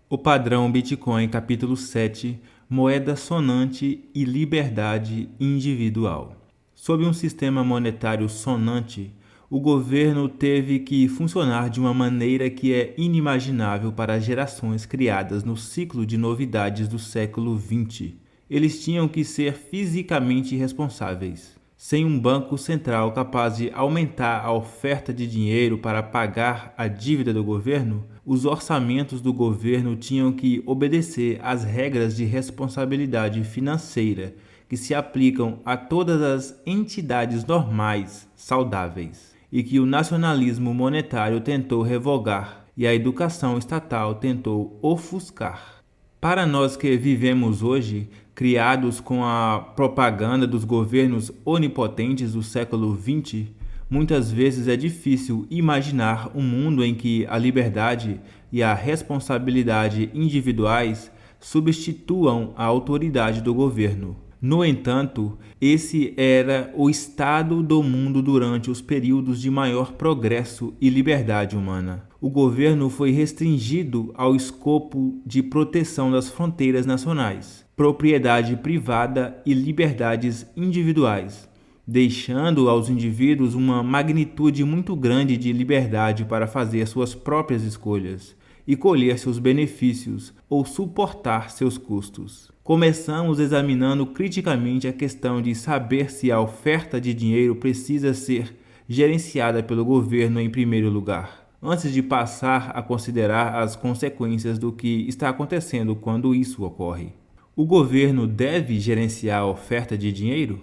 O padrão Bitcoin, capítulo 7, moeda sonante e liberdade individual. Sob um sistema monetário sonante, o governo teve que funcionar de uma maneira que é inimaginável para as gerações criadas no ciclo de novidades do século XX. Eles tinham que ser fisicamente responsáveis. Sem um banco central capaz de aumentar a oferta de dinheiro para pagar a dívida do governo, os orçamentos do governo tinham que obedecer às regras de responsabilidade financeira que se aplicam a todas as entidades normais, saudáveis, e que o nacionalismo monetário tentou revogar e a educação estatal tentou ofuscar. Para nós que vivemos hoje, criados com a propaganda dos governos onipotentes do século XX, muitas vezes é difícil imaginar um mundo em que a liberdade e a responsabilidade individuais substituam a autoridade do governo. No entanto, esse era o estado do mundo durante os períodos de maior progresso e liberdade humana. O governo foi restringido ao escopo de proteção das fronteiras nacionais, propriedade privada e liberdades individuais, deixando aos indivíduos uma magnitude muito grande de liberdade para fazer suas próprias escolhas e colher seus benefícios ou suportar seus custos. Começamos examinando criticamente a questão de saber se a oferta de dinheiro precisa ser gerenciada pelo governo em primeiro lugar, antes de passar a considerar as consequências do que está acontecendo quando isso ocorre. O governo deve gerenciar a oferta de dinheiro?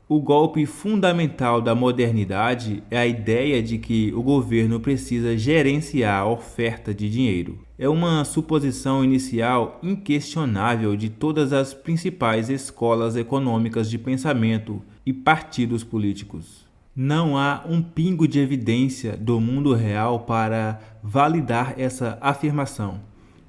O golpe fundamental da modernidade é a ideia de que o governo precisa gerenciar a oferta de dinheiro. É uma suposição inicial inquestionável de todas as principais escolas econômicas de pensamento e partidos políticos. Não há um pingo de evidência do mundo real para validar essa afirmação,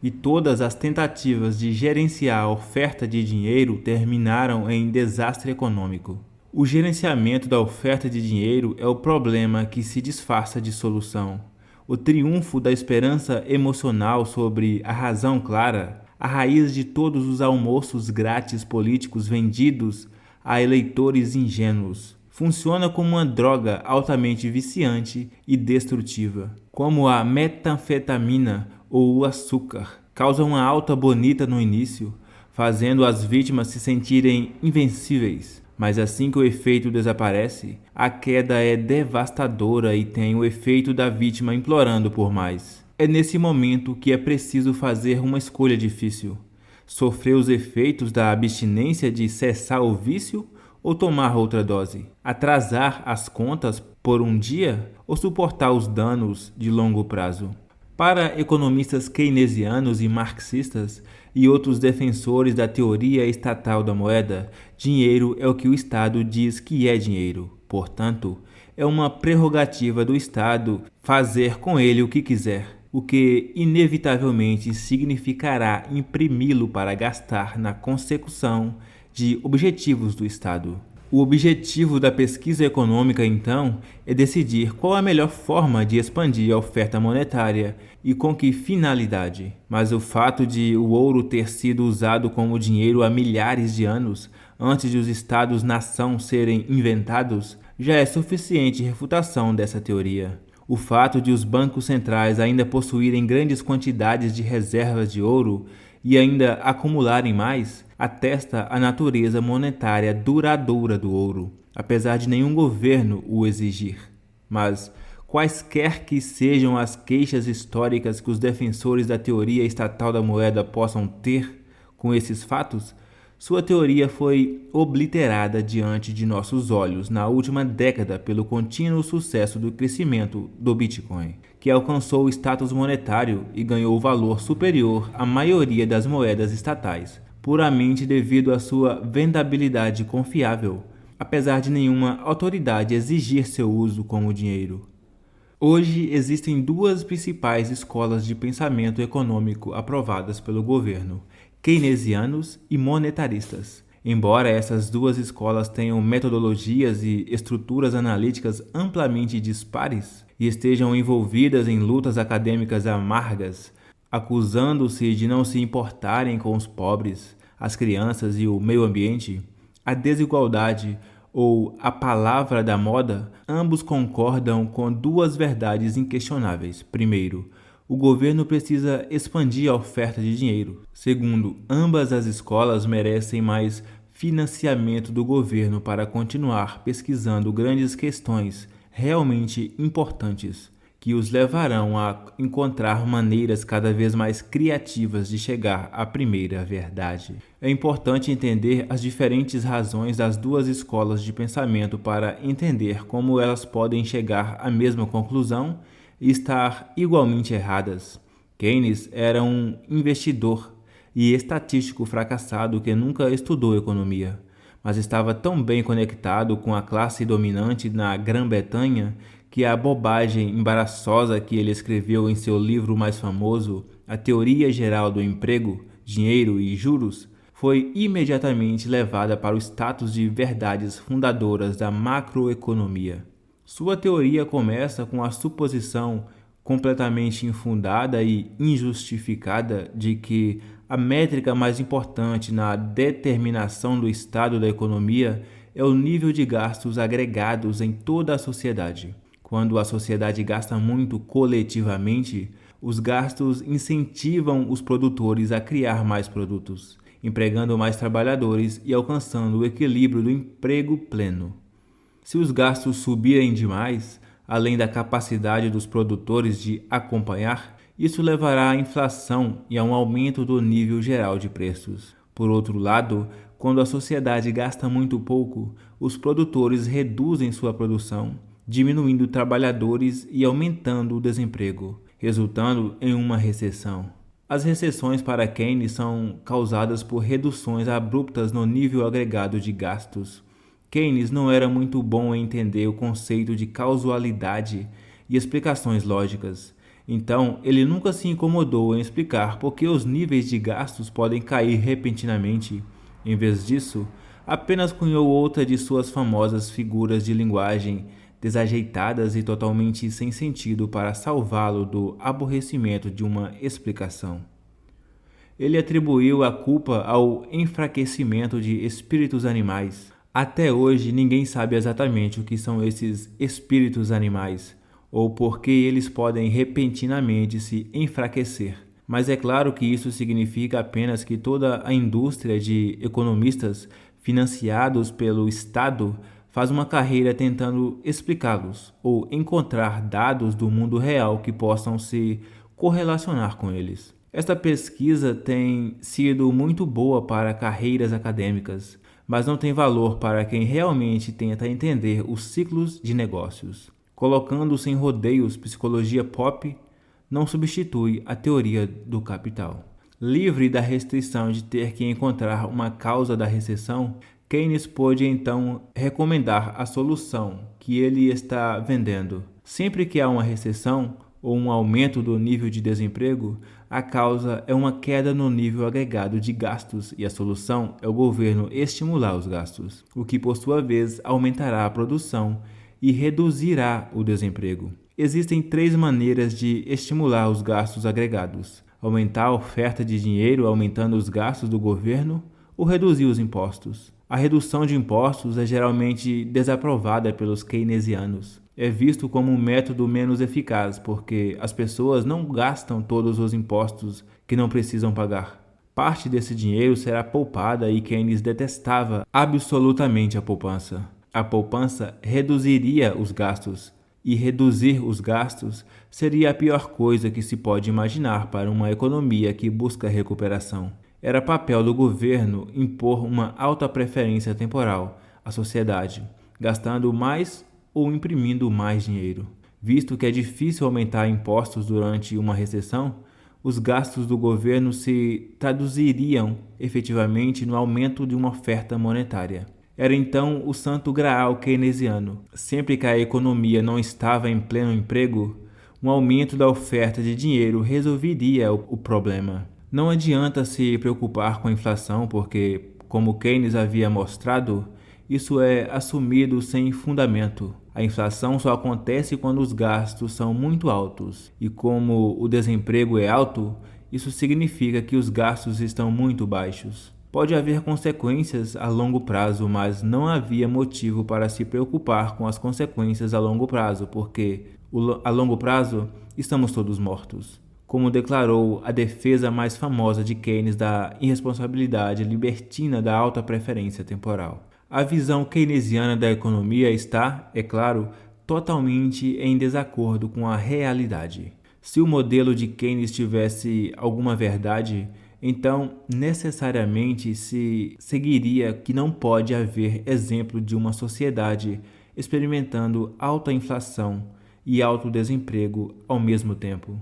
e todas as tentativas de gerenciar a oferta de dinheiro terminaram em desastre econômico. O gerenciamento da oferta de dinheiro é o problema que se disfarça de solução. O triunfo da esperança emocional sobre a razão clara, a raiz de todos os almoços grátis políticos vendidos a eleitores ingênuos, funciona como uma droga altamente viciante e destrutiva. Como a metanfetamina ou o açúcar, causa uma alta bonita no início, fazendo as vítimas se sentirem invencíveis. Mas assim que o efeito desaparece, a queda é devastadora e tem o efeito da vítima implorando por mais. É nesse momento que é preciso fazer uma escolha difícil: sofrer os efeitos da abstinência de cessar o vício ou tomar outra dose? Atrasar as contas por um dia ou suportar os danos de longo prazo? Para economistas keynesianos e marxistas e outros defensores da teoria estatal da moeda, dinheiro é o que o Estado diz que é dinheiro. Portanto, é uma prerrogativa do Estado fazer com ele o que quiser, o que inevitavelmente significará imprimi-lo para gastar na consecução de objetivos do Estado. O objetivo da pesquisa econômica, então, é decidir qual a melhor forma de expandir a oferta monetária e com que finalidade. Mas o fato de o ouro ter sido usado como dinheiro há milhares de anos, antes de os estados-nação serem inventados, já é suficiente refutação dessa teoria. O fato de os bancos centrais ainda possuírem grandes quantidades de reservas de ouro e ainda acumularem mais, atesta a natureza monetária duradoura do ouro, apesar de nenhum governo o exigir. Mas, quaisquer que sejam as queixas históricas que os defensores da teoria estatal da moeda possam ter com esses fatos, sua teoria foi obliterada diante de nossos olhos na última década pelo contínuo sucesso do crescimento do Bitcoin, que alcançou o status monetário e ganhou valor superior à maioria das moedas estatais, puramente devido à sua vendabilidade confiável, apesar de nenhuma autoridade exigir seu uso como dinheiro. Hoje existem duas principais escolas de pensamento econômico aprovadas pelo governo: keynesianos e monetaristas. Embora essas duas escolas tenham metodologias e estruturas analíticas amplamente dispares e estejam envolvidas em lutas acadêmicas amargas, acusando-se de não se importarem com os pobres, as crianças e o meio ambiente, a desigualdade ou a palavra da moda, ambos concordam com duas verdades inquestionáveis. Primeiro, o governo precisa expandir a oferta de dinheiro. Segundo, ambas as escolas merecem mais financiamento do governo para continuar pesquisando grandes questões realmente importantes, que os levarão a encontrar maneiras cada vez mais criativas de chegar à primeira verdade. É importante entender as diferentes razões das duas escolas de pensamento para entender como elas podem chegar à mesma conclusão e estar igualmente erradas. Keynes era um investidor e estatístico fracassado que nunca estudou economia, mas estava tão bem conectado com a classe dominante na Grã-Bretanha que a bobagem embaraçosa que ele escreveu em seu livro mais famoso, A Teoria Geral do Emprego, Dinheiro e Juros, foi imediatamente levada para o status de verdades fundadoras da macroeconomia. Sua teoria começa com a suposição completamente infundada e injustificada de que a métrica mais importante na determinação do estado da economia é o nível de gastos agregados em toda a sociedade. Quando a sociedade gasta muito coletivamente, os gastos incentivam os produtores a criar mais produtos, empregando mais trabalhadores e alcançando o equilíbrio do emprego pleno. Se os gastos subirem demais, além da capacidade dos produtores de acompanhar, isso levará à inflação e a um aumento do nível geral de preços. Por outro lado, quando a sociedade gasta muito pouco, os produtores reduzem sua produção, diminuindo trabalhadores e aumentando o desemprego, resultando em uma recessão. As recessões para Keynes são causadas por reduções abruptas no nível agregado de gastos. Keynes não era muito bom em entender o conceito de causalidade e explicações lógicas. Então, ele nunca se incomodou em explicar por que os níveis de gastos podem cair repentinamente. Em vez disso, apenas cunhou outra de suas famosas figuras de linguagem desajeitadas e totalmente sem sentido para salvá-lo do aborrecimento de uma explicação. Ele atribuiu a culpa ao enfraquecimento de espíritos animais. Até hoje, ninguém sabe exatamente o que são esses espíritos animais, ou por que eles podem repentinamente se enfraquecer. Mas é claro que isso significa apenas que toda a indústria de economistas financiados pelo Estado faz uma carreira tentando explicá-los ou encontrar dados do mundo real que possam se correlacionar com eles. Esta pesquisa tem sido muito boa para carreiras acadêmicas, mas não tem valor para quem realmente tenta entender os ciclos de negócios. Colocando sem rodeios psicologia pop, não substitui a teoria do capital. Livre da restrição de ter que encontrar uma causa da recessão, Keynes pôde então recomendar a solução que ele está vendendo. Sempre que há uma recessão ou um aumento do nível de desemprego, a causa é uma queda no nível agregado de gastos e a solução é o governo estimular os gastos, o que por sua vez aumentará a produção e reduzirá o desemprego. Existem 3 maneiras de estimular os gastos agregados: aumentar a oferta de dinheiro aumentando os gastos do governo ou reduzir os impostos. A redução de impostos é geralmente desaprovada pelos keynesianos. É visto como um método menos eficaz porque as pessoas não gastam todos os impostos que não precisam pagar. Parte desse dinheiro será poupada e Keynes detestava absolutamente a poupança. A poupança reduziria os gastos, e reduzir os gastos seria a pior coisa que se pode imaginar para uma economia que busca recuperação. Era papel do governo impor uma alta preferência temporal à sociedade, gastando mais ou imprimindo mais dinheiro. Visto que é difícil aumentar impostos durante uma recessão, os gastos do governo se traduziriam efetivamente no aumento de uma oferta monetária. Era então o santo graal keynesiano. Sempre que a economia não estava em pleno emprego, um aumento da oferta de dinheiro resolveria o problema. Não adianta se preocupar com a inflação porque, como Keynes havia mostrado, isso é assumido sem fundamento. A inflação só acontece quando os gastos são muito altos e como o desemprego é alto, isso significa que os gastos estão muito baixos. Pode haver consequências a longo prazo, mas não havia motivo para se preocupar com as consequências a longo prazo, porque a longo prazo estamos todos mortos. Como declarou a defesa mais famosa de Keynes da irresponsabilidade libertina da alta preferência temporal. A visão keynesiana da economia está, é claro, totalmente em desacordo com a realidade. Se o modelo de Keynes tivesse alguma verdade, então necessariamente se seguiria que não pode haver exemplo de uma sociedade experimentando alta inflação e alto desemprego ao mesmo tempo.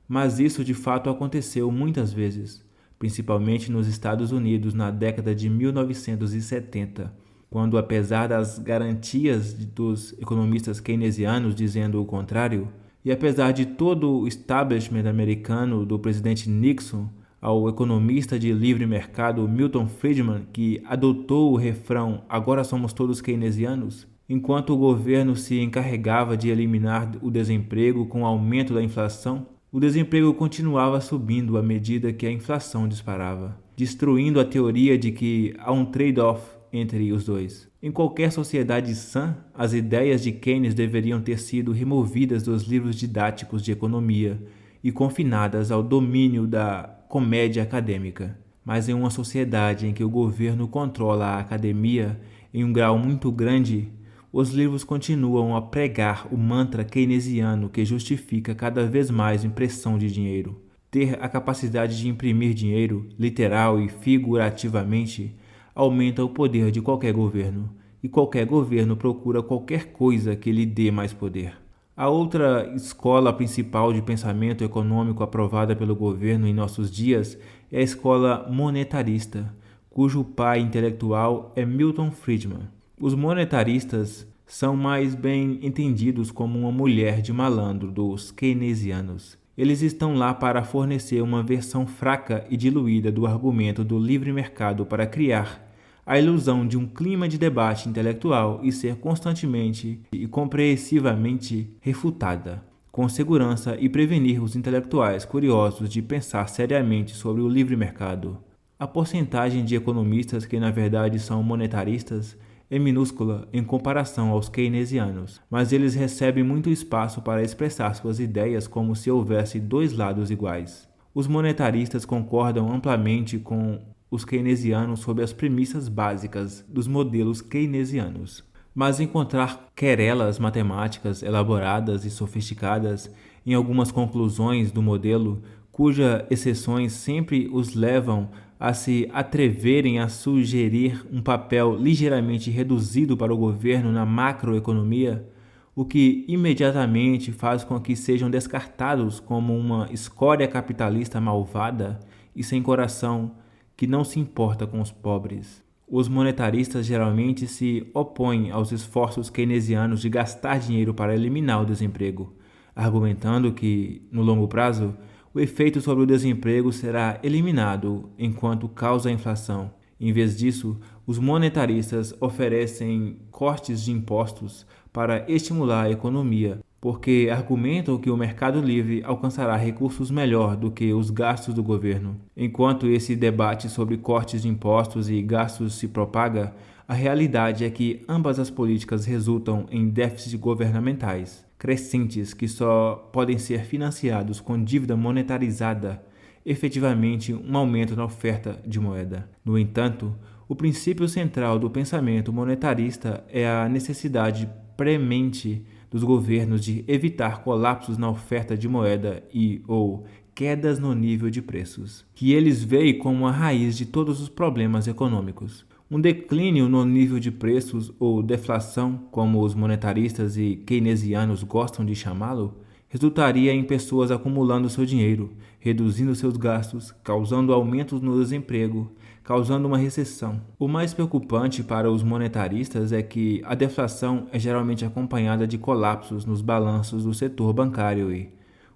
Mas isso de fato aconteceu muitas vezes, principalmente nos Estados Unidos na década de 1970, quando, apesar das garantias dos economistas keynesianos dizendo o contrário, e apesar de todo o establishment americano do presidente Nixon ao economista de livre mercado Milton Friedman, que adotou o refrão "agora somos todos keynesianos", enquanto o governo se encarregava de eliminar o desemprego com o aumento da inflação, o desemprego continuava subindo à medida que a inflação disparava, destruindo a teoria de que há um trade-off entre os dois. Em qualquer sociedade sã, as ideias de Keynes deveriam ter sido removidas dos livros didáticos de economia e confinadas ao domínio da comédia acadêmica. Mas em uma sociedade em que o governo controla a academia em um grau muito grande, os livros continuam a pregar o mantra keynesiano que justifica cada vez mais impressão de dinheiro. Ter a capacidade de imprimir dinheiro, literal e figurativamente, aumenta o poder de qualquer governo, e qualquer governo procura qualquer coisa que lhe dê mais poder. A outra escola principal de pensamento econômico aprovada pelo governo em nossos dias é a escola monetarista, cujo pai intelectual é Milton Friedman. Os monetaristas são mais bem entendidos como uma mulher de malandro dos keynesianos. Eles estão lá para fornecer uma versão fraca e diluída do argumento do livre mercado para criar a ilusão de um clima de debate intelectual e ser constantemente e compreensivamente refutada, com segurança, e prevenir os intelectuais curiosos de pensar seriamente sobre o livre mercado. A porcentagem de economistas que na verdade são monetaristas é minúscula em comparação aos keynesianos, mas eles recebem muito espaço para expressar suas ideias como se houvesse dois lados iguais. Os monetaristas concordam amplamente com os keynesianos sobre as premissas básicas dos modelos keynesianos, mas encontrar querelas matemáticas elaboradas e sofisticadas em algumas conclusões do modelo, cujas exceções sempre os levam a se atreverem a sugerir um papel ligeiramente reduzido para o governo na macroeconomia, o que imediatamente faz com que sejam descartados como uma escória capitalista malvada e sem coração que não se importa com os pobres. Os monetaristas geralmente se opõem aos esforços keynesianos de gastar dinheiro para eliminar o desemprego, argumentando que, no longo prazo, o efeito sobre o desemprego será eliminado enquanto causa a inflação. Em vez disso, os monetaristas oferecem cortes de impostos para estimular a economia, porque argumentam que o mercado livre alcançará recursos melhor do que os gastos do governo. Enquanto esse debate sobre cortes de impostos e gastos se propaga, a realidade é que ambas as políticas resultam em déficits governamentais crescentes que só podem ser financiados com dívida monetarizada, efetivamente um aumento na oferta de moeda. No entanto, o princípio central do pensamento monetarista é a necessidade premente dos governos de evitar colapsos na oferta de moeda ou quedas no nível de preços, que eles veem como a raiz de todos os problemas econômicos. Um declínio no nível de preços ou deflação, como os monetaristas e keynesianos gostam de chamá-lo, resultaria em pessoas acumulando seu dinheiro, reduzindo seus gastos, causando aumentos no desemprego, causando uma recessão. O mais preocupante para os monetaristas é que a deflação é geralmente acompanhada de colapsos nos balanços do setor bancário e,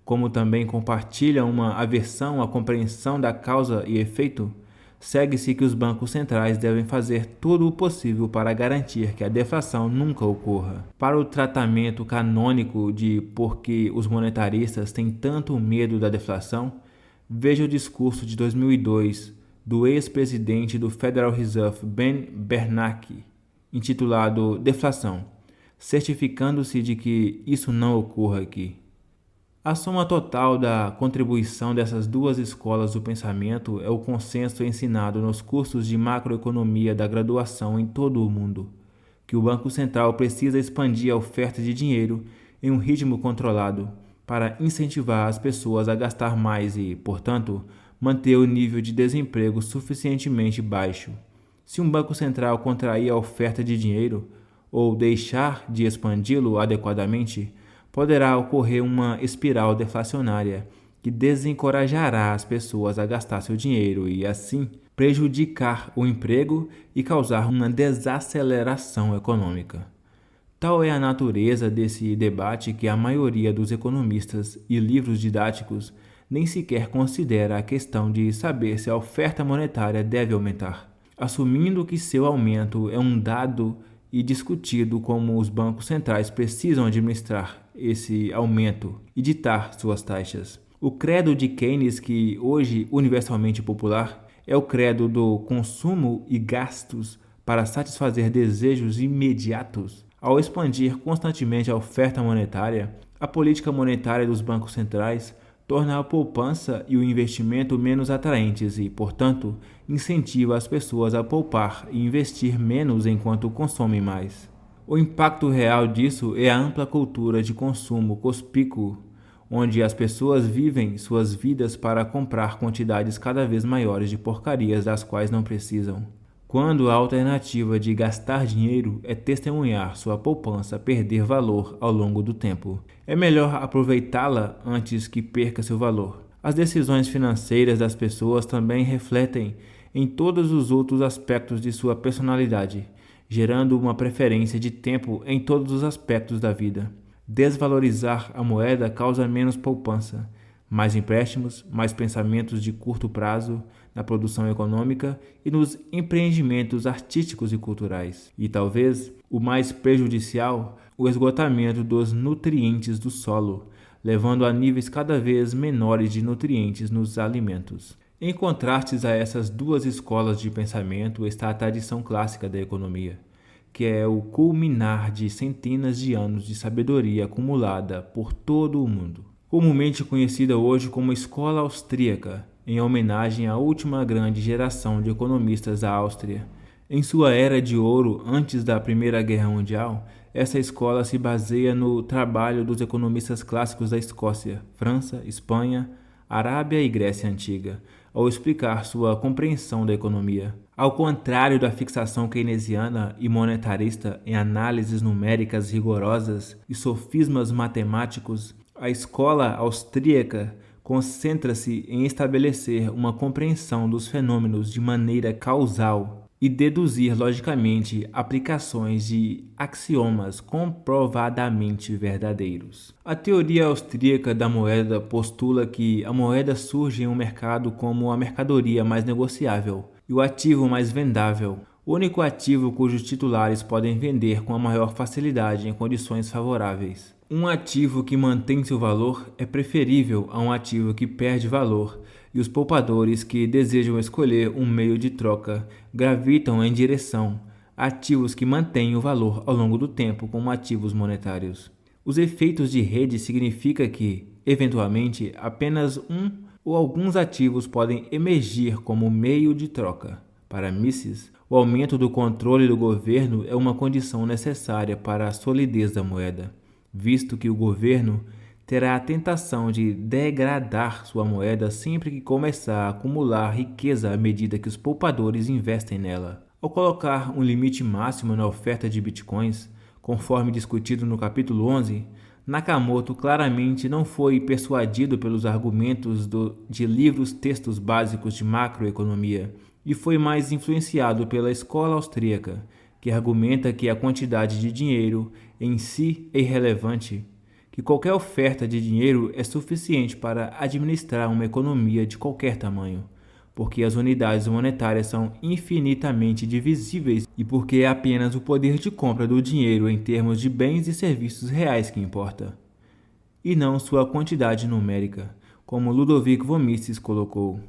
como também compartilham uma aversão à compreensão da causa e efeito, segue-se que os bancos centrais devem fazer tudo o possível para garantir que a deflação nunca ocorra. Para o tratamento canônico de por que os monetaristas têm tanto medo da deflação, Veja o discurso de 2002 do ex-presidente do Federal Reserve Ben Bernanke, intitulado Deflação, certificando-se de que isso não ocorra aqui. A soma total da contribuição dessas duas escolas do pensamento é o consenso ensinado nos cursos de macroeconomia da graduação em todo o mundo, que o Banco Central precisa expandir a oferta de dinheiro em um ritmo controlado para incentivar as pessoas a gastar mais e, portanto, manter o nível de desemprego suficientemente baixo. Se um Banco Central contrair a oferta de dinheiro ou deixar de expandi-lo adequadamente, poderá ocorrer uma espiral deflacionária que desencorajará as pessoas a gastar seu dinheiro e, assim, prejudicar o emprego e causar uma desaceleração econômica. Tal é a natureza desse debate que a maioria dos economistas e livros didáticos nem sequer considera a questão de saber se a oferta monetária deve aumentar, assumindo que seu aumento é um dado e discutido como os bancos centrais precisam administrar esse aumento e ditar suas taxas. O credo de Keynes, que hoje universalmente popular, é o credo do consumo e gastos para satisfazer desejos imediatos. Ao expandir constantemente a oferta monetária, a política monetária dos bancos centrais torna a poupança e o investimento menos atraentes e, portanto, incentiva as pessoas a poupar e investir menos enquanto consomem mais. O impacto real disso é a ampla cultura de consumo conspícuo, onde as pessoas vivem suas vidas para comprar quantidades cada vez maiores de porcarias das quais não precisam, quando a alternativa de gastar dinheiro é testemunhar sua poupança perder valor ao longo do tempo. É melhor aproveitá-la antes que perca seu valor. As decisões financeiras das pessoas também refletem em todos os outros aspectos de sua personalidade, gerando uma preferência de tempo em todos os aspectos da vida. Desvalorizar a moeda causa menos poupança, mais empréstimos, mais pensamentos de curto prazo na produção econômica e nos empreendimentos artísticos e culturais. E talvez o mais prejudicial, o esgotamento dos nutrientes do solo, levando a níveis cada vez menores de nutrientes nos alimentos. Em contrastes a essas duas escolas de pensamento está a tradição clássica da economia, que é o culminar de centenas de anos de sabedoria acumulada por todo o mundo. Comumente conhecida hoje como Escola Austríaca, em homenagem à última grande geração de economistas da Áustria. Em sua era de ouro antes da Primeira Guerra Mundial, essa escola se baseia no trabalho dos economistas clássicos da Escócia, França, Espanha, Arábia e Grécia Antiga, ao explicar sua compreensão da economia. Ao contrário da fixação keynesiana e monetarista em análises numéricas rigorosas e sofismas matemáticos, a escola austríaca concentra-se em estabelecer uma compreensão dos fenômenos de maneira causal e deduzir logicamente aplicações de axiomas comprovadamente verdadeiros. A teoria austríaca da moeda postula que a moeda surge em um mercado como a mercadoria mais negociável e o ativo mais vendável, o único ativo cujos titulares podem vender com a maior facilidade em condições favoráveis. Um ativo que mantém seu valor é preferível a um ativo que perde valor, e os poupadores que desejam escolher um meio de troca gravitam em direção a ativos que mantêm o valor ao longo do tempo como ativos monetários. Os efeitos de rede significa que, eventualmente, apenas um ou alguns ativos podem emergir como meio de troca. Para Mises, o aumento do controle do governo é uma condição necessária para a solidez da moeda, visto que o governo terá a tentação de degradar sua moeda sempre que começar a acumular riqueza à medida que os poupadores investem nela. Ao colocar um limite máximo na oferta de bitcoins, conforme discutido no capítulo 11, Nakamoto claramente não foi persuadido pelos argumentos de livros-textos básicos de macroeconomia e foi mais influenciado pela escola austríaca, que argumenta que a quantidade de dinheiro em si é irrelevante, que qualquer oferta de dinheiro é suficiente para administrar uma economia de qualquer tamanho, porque as unidades monetárias são infinitamente divisíveis e porque é apenas o poder de compra do dinheiro em termos de bens e serviços reais que importa, e não sua quantidade numérica. como Ludovic von Mises colocou.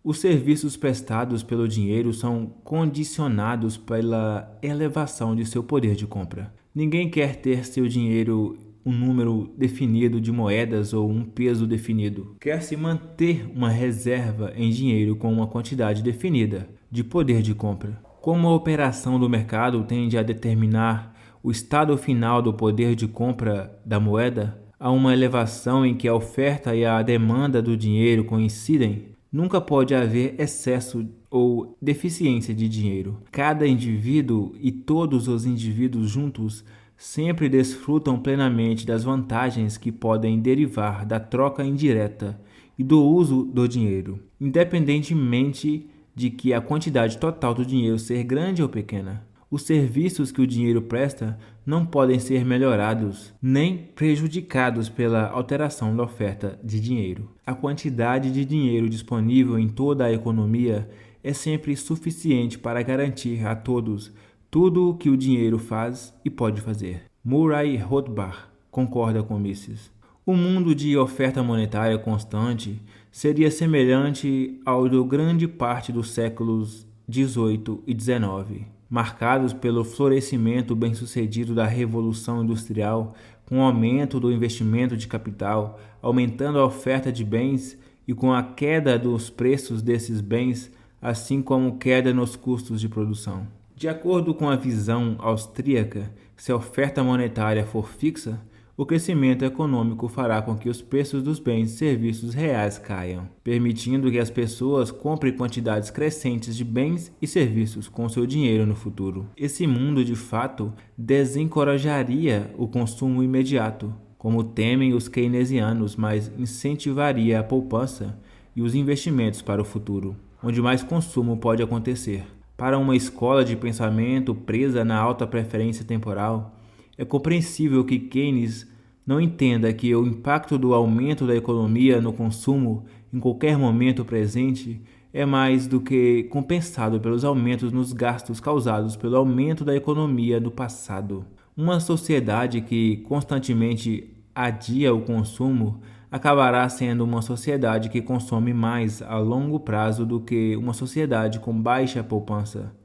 Os serviços prestados pelo dinheiro são condicionados pela elevação de seu poder de compra. Ninguém quer ter seu dinheiro um número definido de moedas ou um peso definido. Quer-se manter uma reserva em dinheiro com uma quantidade definida de poder de compra. Como a operação do mercado tende a determinar o estado final do poder de compra da moeda, há uma elevação em que a oferta e a demanda do dinheiro coincidem. Nunca pode haver excesso ou deficiência de dinheiro. Cada indivíduo e todos os indivíduos juntos sempre desfrutam plenamente das vantagens que podem derivar da troca indireta e do uso do dinheiro, independentemente de que a quantidade total do dinheiro ser grande ou pequena. Os serviços que o dinheiro presta não podem ser melhorados nem prejudicados pela alteração da oferta de dinheiro. A quantidade de dinheiro disponível em toda a economia é sempre suficiente para garantir a todos tudo o que o dinheiro faz e pode fazer. Murray Rothbard concorda com Mises. O mundo de oferta monetária constante seria semelhante ao de grande parte dos séculos XVIII e XIX, marcados pelo florescimento bem-sucedido da Revolução Industrial, com o aumento do investimento de capital, aumentando a oferta de bens e com a queda dos preços desses bens, assim como queda nos custos de produção. De acordo com a visão austríaca, se a oferta monetária for fixa, o crescimento econômico fará com que os preços dos bens e serviços reais caiam, permitindo que as pessoas comprem quantidades crescentes de bens e serviços com seu dinheiro no futuro. Esse mundo, de fato, desencorajaria o consumo imediato, como temem os keynesianos, mas incentivaria a poupança e os investimentos para o futuro, onde mais consumo pode acontecer. Para uma escola de pensamento presa na alta preferência temporal, é compreensível que Keynes não entenda que o impacto do aumento da economia no consumo em qualquer momento presente é mais do que compensado pelos aumentos nos gastos causados pelo aumento da economia do passado. Uma sociedade que constantemente adia o consumo acabará sendo uma sociedade que consome mais a longo prazo do que uma sociedade com baixa poupança.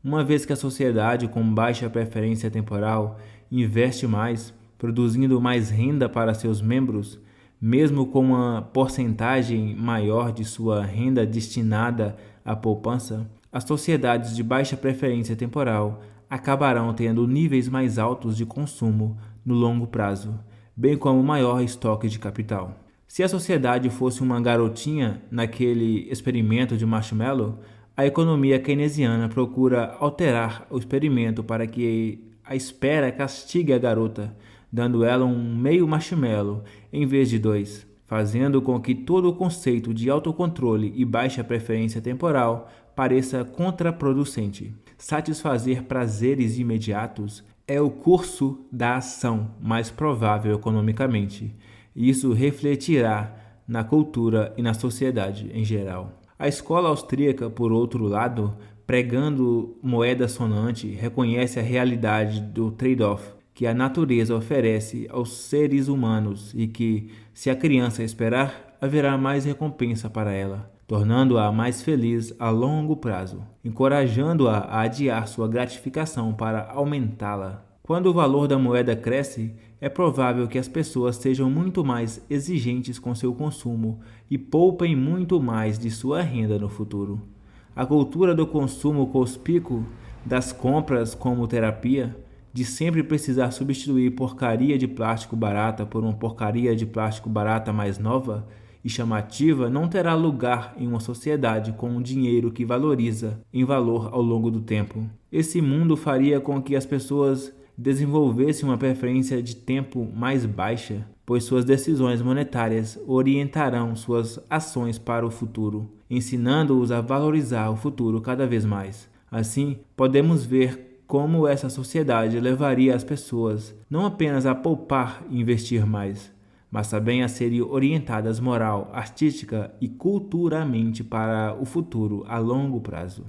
Uma vez que a sociedade com baixa preferência temporal investe mais, produzindo mais renda para seus membros, mesmo com uma porcentagem maior de sua renda destinada à poupança, as sociedades de baixa preferência temporal acabarão tendo níveis mais altos de consumo no longo prazo, bem como maior estoque de capital. Se a sociedade fosse uma garotinha naquele experimento de marshmallow, a economia keynesiana procura alterar o experimento para que a espera castigue a garota, dando ela um meio marshmallow em vez de 2, fazendo com que todo o conceito de autocontrole e baixa preferência temporal pareça contraproducente. Satisfazer prazeres imediatos é o curso da ação mais provável economicamente, e isso refletirá na cultura e na sociedade em geral. A escola austríaca, por outro lado, pregando moeda sonante, reconhece a realidade do trade-off que a natureza oferece aos seres humanos e que, se a criança esperar, haverá mais recompensa para ela, tornando-a mais feliz a longo prazo, encorajando-a a adiar sua gratificação para aumentá-la. Quando o valor da moeda cresce, é provável que as pessoas sejam muito mais exigentes com seu consumo e poupem muito mais de sua renda no futuro. A cultura do consumo conspícuo, das compras como terapia, de sempre precisar substituir porcaria de plástico barata por uma porcaria de plástico barata mais nova e chamativa, não terá lugar em uma sociedade com um dinheiro que valoriza em valor ao longo do tempo. Esse mundo faria com que as pessoas desenvolvessem uma preferência de tempo mais baixa, pois suas decisões monetárias orientarão suas ações para o futuro, ensinando-os a valorizar o futuro cada vez mais. Assim, podemos ver como essa sociedade levaria as pessoas não apenas a poupar e investir mais, mas também a serem orientadas moral, artística e culturalmente para o futuro a longo prazo.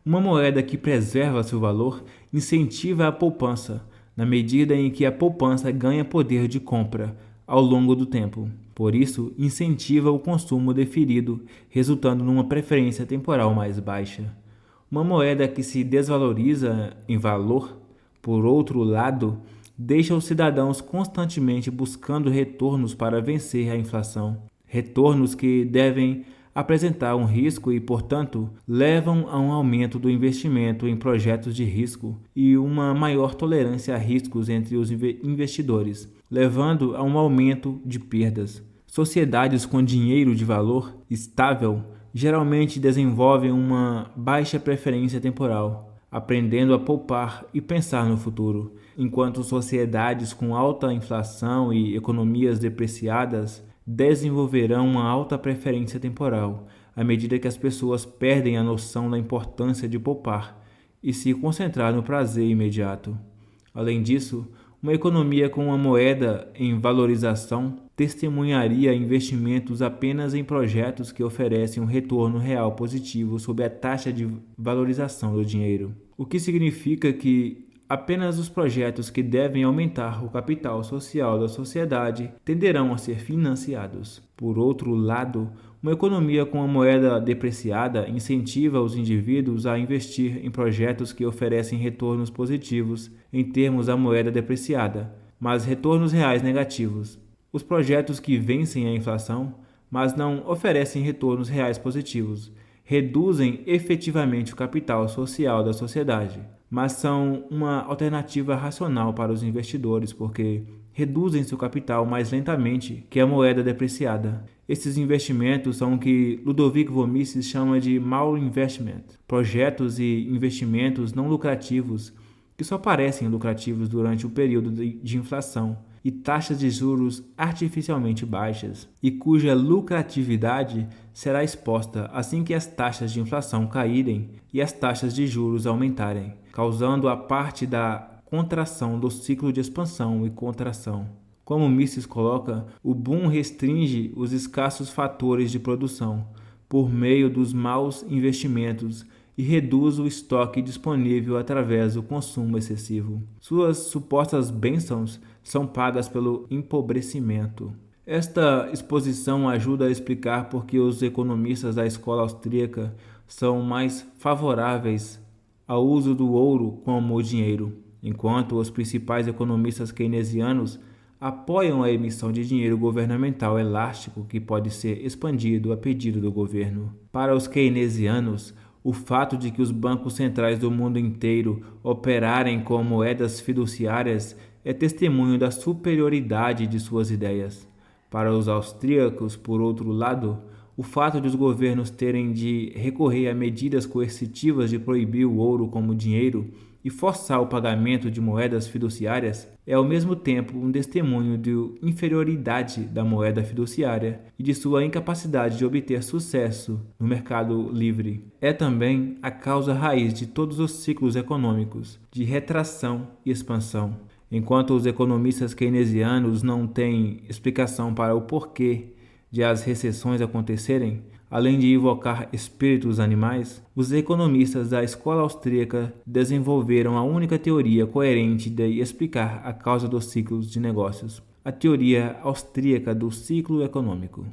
Uma moeda que preserva seu valor incentiva a poupança, na medida em que a poupança ganha poder de compra, ao longo do tempo. Por isso, incentiva o consumo deferido, resultando numa preferência temporal mais baixa. Uma moeda que se desvaloriza em valor, por outro lado, deixa os cidadãos constantemente buscando retornos para vencer a inflação. Retornos que devem apresentar um risco e, portanto, levam a um aumento do investimento em projetos de risco e uma maior tolerância a riscos entre os investidores, levando a um aumento de perdas. Sociedades com dinheiro de valor estável geralmente desenvolvem uma baixa preferência temporal, aprendendo a poupar e pensar no futuro, enquanto sociedades com alta inflação e economias depreciadas desenvolverão uma alta preferência temporal, à medida que as pessoas perdem a noção da importância de poupar e se concentrar no prazer imediato. Além disso, uma economia com uma moeda em valorização testemunharia investimentos apenas em projetos que oferecem um retorno real positivo sobre a taxa de valorização do dinheiro, o que significa que apenas os projetos que devem aumentar o capital social da sociedade tenderão a ser financiados. Por outro lado, uma economia com a moeda depreciada incentiva os indivíduos a investir em projetos que oferecem retornos positivos em termos da moeda depreciada, mas retornos reais negativos. Os projetos que vencem a inflação, mas não oferecem retornos reais positivos, reduzem efetivamente o capital social da sociedade, mas são uma alternativa racional para os investidores porque reduzem seu capital mais lentamente que a moeda depreciada. Esses investimentos são o que Ludovic von Mises chama de malinvestment, projetos e investimentos não lucrativos que só parecem lucrativos durante o período de inflação e taxas de juros artificialmente baixas, e cuja lucratividade será exposta assim que as taxas de inflação caírem e as taxas de juros aumentarem, causando a parte da contração do ciclo de expansão e contração. Como Mises coloca, o boom restringe os escassos fatores de produção por meio dos maus investimentos e reduz o estoque disponível através do consumo excessivo. Suas supostas bênçãos são pagas pelo empobrecimento. Esta exposição ajuda a explicar por que os economistas da escola austríaca são mais favoráveis ao uso do ouro como dinheiro, enquanto os principais economistas keynesianos apoiam a emissão de dinheiro governamental elástico que pode ser expandido a pedido do governo. Para os keynesianos, o fato de que os bancos centrais do mundo inteiro operarem com moedas fiduciárias é testemunho da superioridade de suas ideias. Para os austríacos, por outro lado, o fato de os governos terem de recorrer a medidas coercitivas de proibir o ouro como dinheiro e forçar o pagamento de moedas fiduciárias é ao mesmo tempo um testemunho de inferioridade da moeda fiduciária e de sua incapacidade de obter sucesso no mercado livre. É também a causa raiz de todos os ciclos econômicos, de retração e expansão. Enquanto os economistas keynesianos não têm explicação para o porquê de as recessões acontecerem, além de invocar espíritos animais, os economistas da escola austríaca desenvolveram a única teoria coerente de explicar a causa dos ciclos de negócios, a teoria austríaca do ciclo econômico.